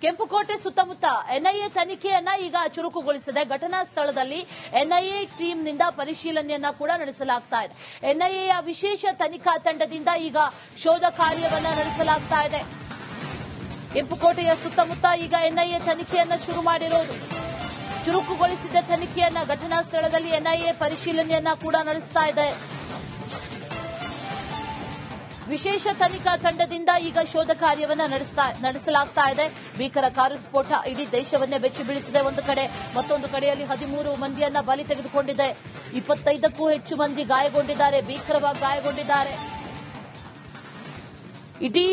ಕೆಂಪುಕೋಟೆ ಸುತ್ತಮುತ್ತ ಎನ್ಐಎ ತನಿಖೆಯನ್ನ ಈಗ ಚುರುಕುಗೊಳಿಸಿದೆ. ಘಟನಾ ಸ್ಥಳದಲ್ಲಿ ಎನ್ಐಎ ಟೀಮ್ನಿಂದ ಪರಿಶೀಲನೆಯನ್ನ ಕೂಡ ನಡೆಸಲಾಗ್ತಾ ಇದೆ. ಎನ್ಐಎಯ ವಿಶೇಷ ತನಿಖಾ ತಂಡದಿಂದ ಈಗ ಶೋಧ ಕಾರ್ಯವನ್ನ ನಡೆಸಲಾಗ್ತಾ ಇದೆ. ಕೆಂಪುಕೋಟೆಯ ಸುತ್ತಮುತ್ತ ಈಗ ಎನ್ಐಎ ತನಿಖೆಯನ್ನ ಶುರು ಮಾಡಿರೋದು. ಚುರುಕುಗೊಳಿಸಿದ ತನಿಖೆಯನ್ನ ಘಟನಾ ಸ್ಥಳದಲ್ಲಿ ಎನ್ಐಎ ಪರಿಶೀಲನೆಯನ್ನ ಕೂಡ ನಡೆಸ್ತಾ ಇದೆ. ವಿಶೇಷ ತನಿಖಾ ತಂಡದಿಂದ ಈಗ ಶೋಧ ಕಾರ್ಯವನ್ನ ನಡೆಸಲಾಗ್ತಾ ಇದೆ. ಭೀಕರ ಕಾರು ಸ್ಫೋಟ ಇಡೀ ದೇಶವನ್ನೇ ಬೆಚ್ಚಿ ಬೀಳಿಸಿದೆ. ಒಂದು ಕಡೆ, ಮತ್ತೊಂದು ಕಡೆಯಲ್ಲಿ 13 ಮಂದಿಯನ್ನ ಬಲಿ ತೆಗೆದುಕೊಂಡಿದೆ. 25ಕ್ಕೂ ಹೆಚ್ಚು ಮಂದಿ ಗಾಯಗೊಂಡಿದ್ದಾರೆ, ಭೀಕರವಾಗಿ ಗಾಯಗೊಂಡಿದ್ದಾರೆ. ಇಡೀ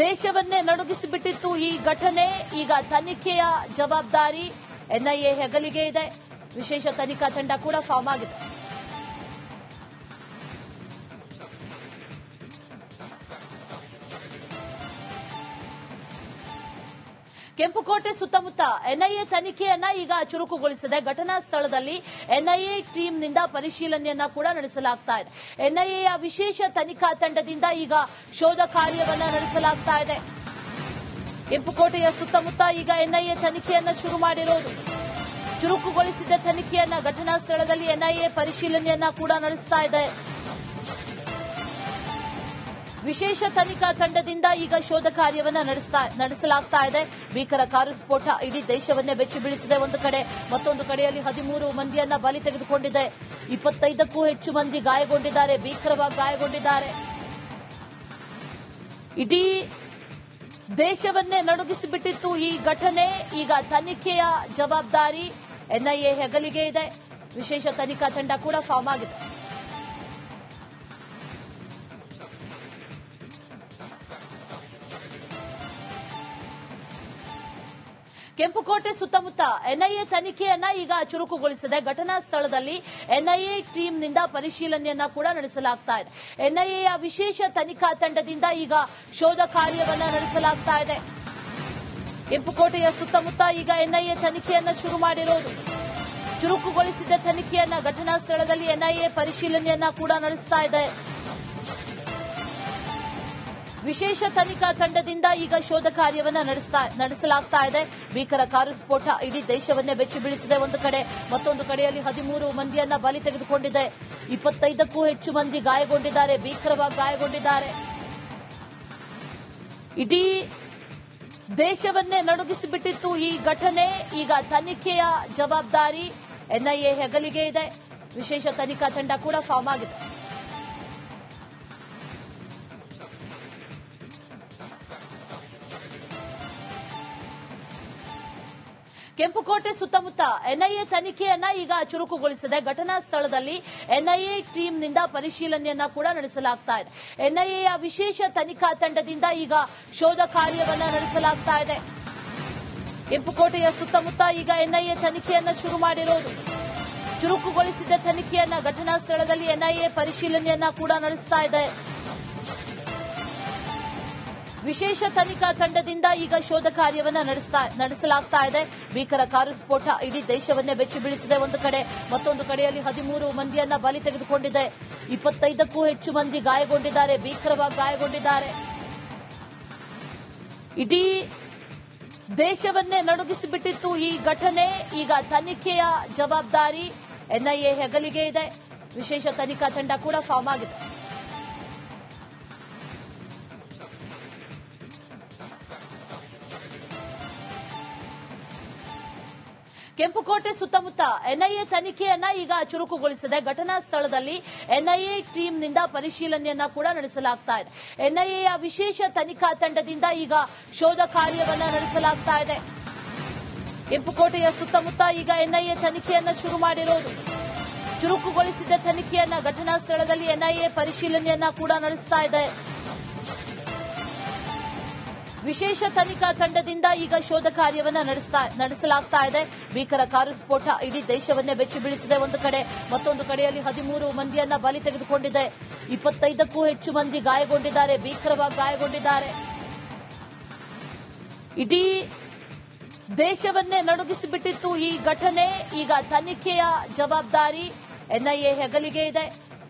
ದೇಶವನ್ನೇ ನಡುಗಿಸಿಬಿಟ್ಟಿತ್ತು ಈ ಘಟನೆ. ಈಗ ತನಿಖೆಯ ಜವಾಬ್ದಾರಿ ಎನ್ಐಎ ಹೆಗಲಿಗೆ ಇದೆ. ವಿಶೇಷ ತನಿಖಾ ತಂಡ ಕೂಡ ಫಾರ್ಮ್ ಆಗಿದೆ. ಕೆಂಪುಕೋಟೆ ಸುತ್ತಮುತ್ತ ಎನ್ಐಎ ತನಿಖೆಯನ್ನ ಈಗ ಚುರುಕುಗೊಳಿಸಿದೆ. ಘಟನಾ ಸ್ಥಳದಲ್ಲಿ ಎನ್ಐಎ ಟೀಮ್ನಿಂದ ಪರಿಶೀಲನೆಯನ್ನ ಕೂಡ ನಡೆಸಲಾಗ್ತಾ ಇದೆ. ಎನ್ಐಎಯ ವಿಶೇಷ ತನಿಖಾ ತಂಡದಿಂದ ಈಗ ಶೋಧ ಕಾರ್ಯವನ್ನ ನಡೆಸಲಾಗ್ತಾ ಇದೆ. ಕೆಂಪುಕೋಟೆಯ ಸುತ್ತಮುತ್ತ ಈಗ ಎನ್ಐಎ ತನಿಖೆಯನ್ನ ಶುರು ಮಾಡಿರೋದು. ಚುರುಕುಗೊಳಿಸಿದ ತನಿಖೆಯನ್ನ ಘಟನಾ ಸ್ಥಳದಲ್ಲಿ ಎನ್ಐಎ ಪರಿಶೀಲನೆಯನ್ನ ಕೂಡ ನಡೆಸ್ತಾ ಇದೆ. ವಿಶೇಷ ತನಿಖಾ ತಂಡದಿಂದ ಈಗ ಶೋಧ ಕಾರ್ಯವನ್ನ ನಡೆಸಲಾಗ್ತಾ ಇದೆ. ಭೀಕರ ಕಾರು ಸ್ಫೋಟ ಇಡೀ ದೇಶವನ್ನೇ ಬೆಚ್ಚಿ ಬೀಳಿಸಿದೆ. ಒಂದು ಕಡೆ, ಮತ್ತೊಂದು ಕಡೆಯಲ್ಲಿ 13 ಮಂದಿಯನ್ನ ಬಲಿ ತೆಗೆದುಕೊಂಡಿದೆ. 25ಕ್ಕೂ ಹೆಚ್ಚು ಮಂದಿ ಗಾಯಗೊಂಡಿದ್ದಾರೆ, ಭೀಕರವಾಗಿ ಗಾಯಗೊಂಡಿದ್ದಾರೆ. ಇಡೀ ದೇಶವನ್ನೇ ನಡುಗಿಸಿಬಿಟ್ಟಿತ್ತು ಈ ಘಟನೆ. ಈಗ ತನಿಖೆಯ ಜವಾಬ್ದಾರಿ ಎನ್ಐಎ ಹೆಗಲಿಗೆ ಇದೆ. ವಿಶೇಷ ತನಿಖಾ ತಂಡ ಕೂಡ ಫಾರ್ಮ್ ಆಗಿದೆ. ಕೆಂಪುಕೋಟೆ ಸುತ್ತಮುತ್ತ ಎನ್ಐಎ ತನಿಖೆಯನ್ನ ಈಗ ಚುರುಕುಗೊಳಿಸಿದೆ. ಘಟನಾ ಸ್ಥಳದಲ್ಲಿ ಎನ್ಐಎ ಟೀಮ್ನಿಂದ ಪರಿಶೀಲನೆಯನ್ನ ಕೂಡ ನಡೆಸಲಾಗ್ತಾ ಇದೆ. ಎನ್ಐಎಯ ವಿಶೇಷ ತನಿಖಾ ತಂಡದಿಂದ ಈಗ ಶೋಧ ಕಾರ್ಯವನ್ನ ನಡೆಸಲಾಗ್ತಾ ಇದೆ. ಕೆಂಪುಕೋಟೆಯ ಸುತ್ತಮುತ್ತ ಈಗ ಎನ್ಐಎ ತನಿಖೆಯನ್ನ ಶುರು ಮಾಡಿರೋದು. ಚುರುಕುಗೊಳಿಸಿದ ತನಿಖೆಯನ್ನ ಘಟನಾ ಸ್ಥಳದಲ್ಲಿ ಎನ್ಐಎ ಪರಿಶೀಲನೆಯನ್ನ ಕೂಡ ನಡೆಸ್ತಾ ಇದೆ. ವಿಶೇಷ ತನಿಖಾ ತಂಡದಿಂದ ಈಗ ಶೋಧ ಕಾರ್ಯವನ್ನ ನಡೆಸಲಾಗ್ತಾ ಇದೆ. ಭೀಕರ ಕಾರು ಸ್ಫೋಟ ಇಡೀ ದೇಶವನ್ನೇ ಬೆಚ್ಚಿ ಬೀಳಿಸಿದೆ. ಒಂದು ಕಡೆ, ಮತ್ತೊಂದು ಕಡೆಯಲ್ಲಿ 13 ಮಂದಿಯನ್ನ ಬಲಿ ತೆಗೆದುಕೊಂಡಿದೆ. 25ಕ್ಕೂ ಹೆಚ್ಚು ಮಂದಿ ಗಾಯಗೊಂಡಿದ್ದಾರೆ, ಭೀಕರವಾಗಿ ಗಾಯಗೊಂಡಿದ್ದಾರೆ. ಇಡೀ ದೇಶವನ್ನೇ ನಡುಗಿಸಿಬಿಟ್ಟಿತ್ತು ಈ ಘಟನೆ. ಈಗ ತನಿಖೆಯ ಜವಾಬ್ದಾರಿ ಎನ್ಐಎ ಹೆಗಲಿಗೆ ಇದೆ. ವಿಶೇಷ ತನಿಖಾ ತಂಡ ಕೂಡ ಫಾರ್ಮ್ ಆಗಿದೆ. ಕೆಂಪುಕೋಟೆ ಸುತ್ತಮುತ್ತ ಎನ್ಐಎ ತನಿಖೆಯನ್ನ ಈಗ ಚುರುಕುಗೊಳಿಸಿದೆ. ಘಟನಾ ಸ್ಥಳದಲ್ಲಿ ಎನ್ಐಎ ಟೀಮ್ನಿಂದ ಪರಿಶೀಲನೆಯನ್ನ ಕೂಡ ನಡೆಸಲಾಗ್ತಾ ಇದೆ. ಎನ್ಐಎಯ ವಿಶೇಷ ತನಿಖಾ ತಂಡದಿಂದ ಈಗ ಶೋಧ ಕಾರ್ಯವನ್ನ ನಡೆಸಲಾಗ್ತಾ ಇದೆ. ಕೆಂಪುಕೋಟೆಯ ಸುತ್ತಮುತ್ತ ಈಗ ಎನ್ಐಎ ತನಿಖೆಯನ್ನ ಶುರು ಮಾಡಿರೋದು. ಚುರುಕುಗೊಳಿಸಿದ ತನಿಖೆಯನ್ನ ಘಟನಾ ಸ್ಥಳದಲ್ಲಿ ಎನ್ಐಎ ಪರಿಶೀಲನೆಯನ್ನ ಕೂಡ ನಡೆಸ್ತಾ ಇದೆ. ವಿಶೇಷ ತನಿಖಾ ತಂಡದಿಂದ ಈಗ ಶೋಧ ಕಾರ್ಯವನ್ನ ನಡೆಸಲಾಗ್ತಾ ಇದೆ. ಭೀಕರ ಕಾರು ಸ್ಫೋಟ ಇಡೀ ದೇಶವನ್ನೇ ಬೆಚ್ಚಿ ಬೀಳಿಸಿದೆ. ಒಂದು ಕಡೆ, ಮತ್ತೊಂದು ಕಡೆಯಲ್ಲಿ 13 ಮಂದಿಯನ್ನ ಬಲಿ ತೆಗೆದುಕೊಂಡಿದೆ. 25ಕ್ಕೂ ಹೆಚ್ಚು ಮಂದಿ ಗಾಯಗೊಂಡಿದ್ದಾರೆ, ಭೀಕರವಾಗಿ ಗಾಯಗೊಂಡಿದ್ದಾರೆ. ಇಡೀ ದೇಶವನ್ನೇ ನಡುಗಿಸಿಬಿಟ್ಟಿತ್ತು ಈ ಘಟನೆ. ಈಗ ತನಿಖೆಯ ಜವಾಬ್ದಾರಿ ಎನ್ಐಎ ಹೆಗಲಿಗೆ ಇದೆ. ವಿಶೇಷ ತನಿಖಾ ತಂಡ ಕೂಡ ಫಾರ್ಮ್ ಆಗಿದೆ. ಕೆಂಪುಕೋಟೆ ಸುತ್ತಮುತ್ತ ಎನ್ಐಎ ತನಿಖೆಯನ್ನ ಈಗ ಚುರುಕುಗೊಳಿಸಿದೆ. ಘಟನಾ ಸ್ಥಳದಲ್ಲಿ ಎನ್ಐಎ ಟೀಮ್ನಿಂದ ಪರಿಶೀಲನೆಯನ್ನ ಕೂಡ ನಡೆಸಲಾಗ್ತಾ ಇದೆ. ಎನ್ಐಎಯ ವಿಶೇಷ ತನಿಖಾ ತಂಡದಿಂದ ಈಗ ಶೋಧ ಕಾರ್ಯವನ್ನ ನಡೆಸಲಾಗ್ತಾ ಇದೆ. ಕೆಂಪುಕೋಟೆಯ ಸುತ್ತಮುತ್ತ ಈಗ ಎನ್ಐಎ ತನಿಖೆಯನ್ನ ಶುರು ಮಾಡಿರೋದು. ಚುರುಕುಗೊಳಿಸಿದ ತನಿಖೆಯನ್ನ ಘಟನಾ ಸ್ಥಳದಲ್ಲಿ ಎನ್ಐಎ ಪರಿಶೀಲನೆಯನ್ನ ಕೂಡ ನಡೆಸ್ತಾ ಇದೆ. ವಿಶೇಷ ತನಿಖಾ ತಂಡದಿಂದ ಈಗ ಶೋಧ ಕಾರ್ಯವನ್ನ ನಡೆಸಲಾಗ್ತಾ ಇದೆ. ಭೀಕರ ಕಾರು ಸ್ಫೋಟ ಇಡೀ ದೇಶವನ್ನೇ ಬೆಚ್ಚಿ ಬೀಳಿಸಿದೆ. ಒಂದು ಕಡೆ, ಮತ್ತೊಂದು ಕಡೆಯಲ್ಲಿ 13 ಮಂದಿಯನ್ನ ಬಲಿ ತೆಗೆದುಕೊಂಡಿದೆ. 25ಕ್ಕೂ ಹೆಚ್ಚು ಮಂದಿ ಗಾಯಗೊಂಡಿದ್ದಾರೆ, ಭೀಕರವಾಗಿ ಗಾಯಗೊಂಡಿದ್ದಾರೆ. ಇಡೀ ದೇಶವನ್ನೇ ನಡುಗಿಸಿಬಿಟ್ಟಿತ್ತು ಈ ಘಟನೆ. ಈಗ ತನಿಖೆಯ ಜವಾಬ್ದಾರಿ ಎನ್ಐಎ ಹೆಗಲಿಗೆ ಇದೆ.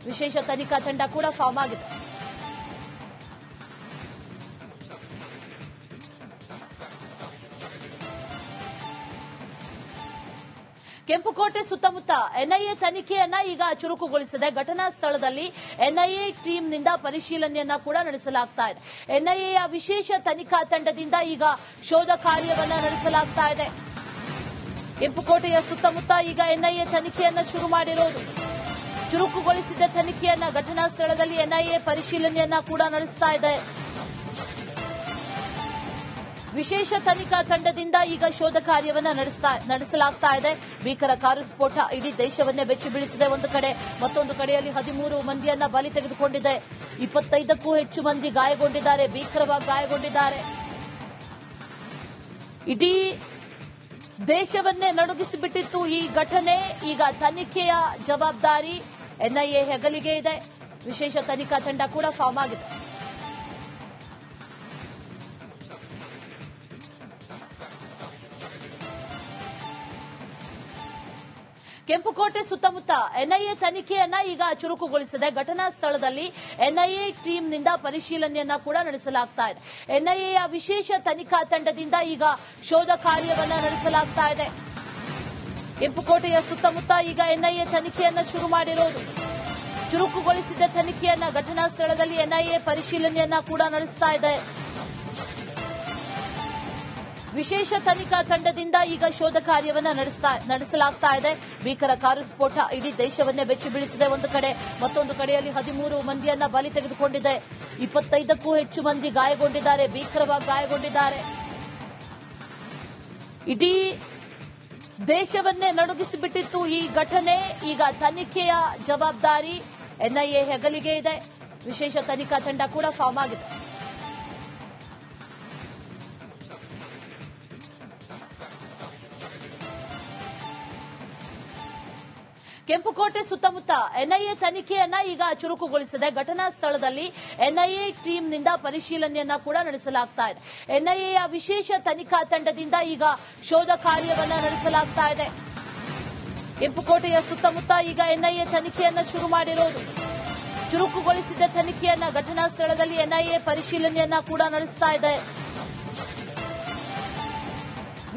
ವಿಶೇಷ ತನಿಖಾ ತಂಡ ಕೂಡ ಫಾರ್ಮ್ ಆಗಿದೆ. ಕೆಂಪುಕೋಟೆ ಸುತ್ತಮುತ್ತ ಎನ್ಐಎ ತನಿಖೆಯನ್ನ ಈಗ ಚುರುಕುಗೊಳಿಸಿದೆ. ಘಟನಾ ಸ್ಥಳದಲ್ಲಿ ಎನ್ಐಎ ಟೀಮ್ನಿಂದ ಪರಿಶೀಲನೆಯನ್ನ ಕೂಡ ನಡೆಸಲಾಗ್ತಾ ಇದೆ. ಎನ್ಐಎಯ ವಿಶೇಷ ತನಿಖಾ ತಂಡದಿಂದ ಈಗ ಶೋಧ ಕಾರ್ಯವನ್ನ ನಡೆಸಲಾಗ್ತಾ ಇದೆ. ಕೆಂಪುಕೋಟೆಯ ಸುತ್ತಮುತ್ತ ಈಗ ಎನ್ಐಎ ತನಿಖೆಯನ್ನ ಶುರು ಮಾಡಿರೋದು. ಚುರುಕುಗೊಳಿಸಿದ ತನಿಖೆಯನ್ನ ಘಟನಾ ಸ್ಥಳದಲ್ಲಿ ಎನ್ಐಎ ಪರಿಶೀಲನೆಯನ್ನ ಕೂಡ ನಡೆಸ್ತಾ ಇದೆ. ವಿಶೇಷ ತನಿಖಾ ತಂಡದಿಂದ ಈಗ ಶೋಧ ಕಾರ್ಯವನ್ನ ನಡೆಸಲಾಗ್ತಾ ಇದೆ. ಭೀಕರ ಕಾರು ಸ್ಫೋಟ ಇಡೀ ದೇಶವನ್ನೇ ಬೆಚ್ಚಿ ಬೀಳಿಸಿದೆ. ಒಂದು ಕಡೆ, ಮತ್ತೊಂದು ಕಡೆಯಲ್ಲಿ 13 ಮಂದಿಯನ್ನ ಬಲಿ ತೆಗೆದುಕೊಂಡಿದೆ. 25ಕ್ಕೂ ಹೆಚ್ಚು ಮಂದಿ ಗಾಯಗೊಂಡಿದ್ದಾರೆ, ಭೀಕರವಾಗಿ ಗಾಯಗೊಂಡಿದ್ದಾರೆ. ಇಡೀ ದೇಶವನ್ನೇ ನಡುಗಿಸಿಬಿಟ್ಟಿತ್ತು ಈ ಘಟನೆ. ಈಗ ತನಿಖೆಯ ಜವಾಬ್ದಾರಿ ಎನ್ಐಎ ಹೆಗಲಿಗೆ ಇದೆ. ವಿಶೇಷ ತನಿಖಾ ತಂಡ ಕೂಡ ಫಾರ್ಮ್ ಆಗಿದೆ. ಕೆಂಪುಕೋಟೆ ಸುತ್ತಮುತ್ತ ಎನ್ಐಎ ತನಿಖೆಯನ್ನ ಈಗ ಚುರುಕುಗೊಳಿಸಿದೆ. ಘಟನಾ ಸ್ಥಳದಲ್ಲಿ ಎನ್ಐಎ ಟೀಮ್ನಿಂದ ಪರಿಶೀಲನೆಯನ್ನ ಕೂಡ ನಡೆಸಲಾಗ್ತಾ ಇದೆ. ಎನ್ಐಎಯ ವಿಶೇಷ ತನಿಖಾ ತಂಡದಿಂದ ಈಗ ಶೋಧ ಕಾರ್ಯವನ್ನ ನಡೆಸಲಾಗ್ತಾ ಇದೆ. ಕೆಂಪುಕೋಟೆಯ ಸುತ್ತಮುತ್ತ ಈಗ ಎನ್ಐಎ ತನಿಖೆಯನ್ನ ಶುರು ಮಾಡಿರೋದು. ಚುರುಕುಗೊಳಿಸಿದ ತನಿಖೆಯನ್ನ ಘಟನಾ ಸ್ಥಳದಲ್ಲಿ ಎನ್ಐಎ ಪರಿಶೀಲನೆಯನ್ನ ಕೂಡ ನಡೆಸ್ತಾ ಇದೆ. ವಿಶೇಷ ತನಿಖಾ ತಂಡದಿಂದ ಈಗ ಶೋಧ ಕಾರ್ಯವನ್ನ ನಡೆಸಲಾಗ್ತಾ ಇದೆ. ಭೀಕರ ಕಾರು ಸ್ಫೋಟ ಇಡೀ ದೇಶವನ್ನೇ ಬೆಚ್ಚಿ ಬೀಳಿಸಿದೆ. ಒಂದು ಕಡೆ, ಮತ್ತೊಂದು ಕಡೆಯಲ್ಲಿ 13 ಮಂದಿಯನ್ನ ಬಲಿ ತೆಗೆದುಕೊಂಡಿದೆ. 25ಕ್ಕೂ ಹೆಚ್ಚು ಮಂದಿ ಗಾಯಗೊಂಡಿದ್ದಾರೆ, ಭೀಕರವಾಗಿ ಗಾಯಗೊಂಡಿದ್ದಾರೆ. ಇಡೀ ದೇಶವನ್ನೇ ನಡುಗಿಸಿಬಿಟ್ಟಿತ್ತು ಈ ಘಟನೆ. ಈಗ ತನಿಖೆಯ ಜವಾಬ್ದಾರಿ ಎನ್ಐಎ ಹೆಗಲಿಗೆ ಇದೆ. ವಿಶೇಷ ತನಿಖಾ ತಂಡ ಕೂಡ ಫಾರ್ಮ್ ಆಗಿದೆ. ಕೆಂಪುಕೋಟೆ ಸುತ್ತಮುತ್ತ ಎನ್ಐಎ ತನಿಖೆಯನ್ನ ಈಗ ಚುರುಕುಗೊಳಿಸಿದೆ. ಘಟನಾ ಸ್ಥಳದಲ್ಲಿ ಎನ್ಐಎ ಟೀಮ್ನಿಂದ ಪರಿಶೀಲನೆಯನ್ನ ಕೂಡ ನಡೆಸಲಾಗ್ತಾ ಇದೆ. ಎನ್ಐಎಯ ವಿಶೇಷ ತನಿಖಾ ತಂಡದಿಂದ ಈಗ ಶೋಧ ಕಾರ್ಯವನ್ನ ನಡೆಸಲಾಗ್ತಾ ಇದೆ. ಕೆಂಪುಕೋಟೆಯ ಸುತ್ತಮುತ್ತ ಈಗ ಎನ್ಐಎ ತನಿಖೆಯನ್ನ ಶುರು ಮಾಡಿರೋದು. ಚುರುಕುಗೊಳಿಸಿದ ತನಿಖೆಯನ್ನ ಘಟನಾ ಸ್ಥಳದಲ್ಲಿ ಎನ್ಐಎ ಪರಿಶೀಲನೆಯನ್ನ ಕೂಡ ನಡೆಸ್ತಾ ಇದೆ.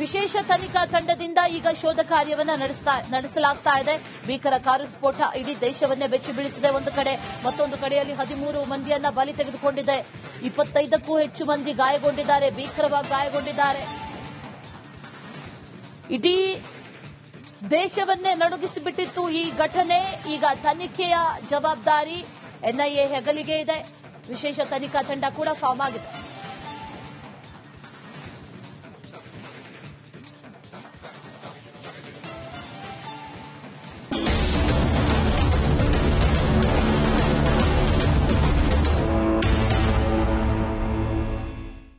ವಿಶೇಷ ತನಿಖಾ ತಂಡದಿಂದ ಈಗ ಶೋಧ ಕಾರ್ಯವನ್ನ ನಡೆಸಲಾಗ್ತಾ ಇದೆ. ಭೀಕರ ಕಾರು ಸ್ಫೋಟ ಇಡೀ ದೇಶವನ್ನೇ ಬೆಚ್ಚಿ ಬೀಳಿಸಿದೆ. ಒಂದು ಕಡೆ, ಮತ್ತೊಂದು ಕಡೆಯಲ್ಲಿ 13 ಮಂದಿಯನ್ನ ಬಲಿ ತೆಗೆದುಕೊಂಡಿದೆ. 25ಕ್ಕೂ ಹೆಚ್ಚು ಮಂದಿ ಗಾಯಗೊಂಡಿದ್ದಾರೆ, ಭೀಕರವಾಗಿ ಗಾಯಗೊಂಡಿದ್ದಾರೆ. ಇಡೀ ದೇಶವನ್ನೇ ನಡುಗಿಸಿಬಿಟ್ಟಿತ್ತು ಈ ಘಟನೆ. ಈಗ ತನಿಖೆಯ ಜವಾಬ್ದಾರಿ ಎನ್ಐಎ ಹೆಗಲಿಗೆ ಇದೆ. ವಿಶೇಷ ತನಿಖಾ ತಂಡ ಕೂಡ ಫಾರ್ಮ್ ಆಗಿದೆ.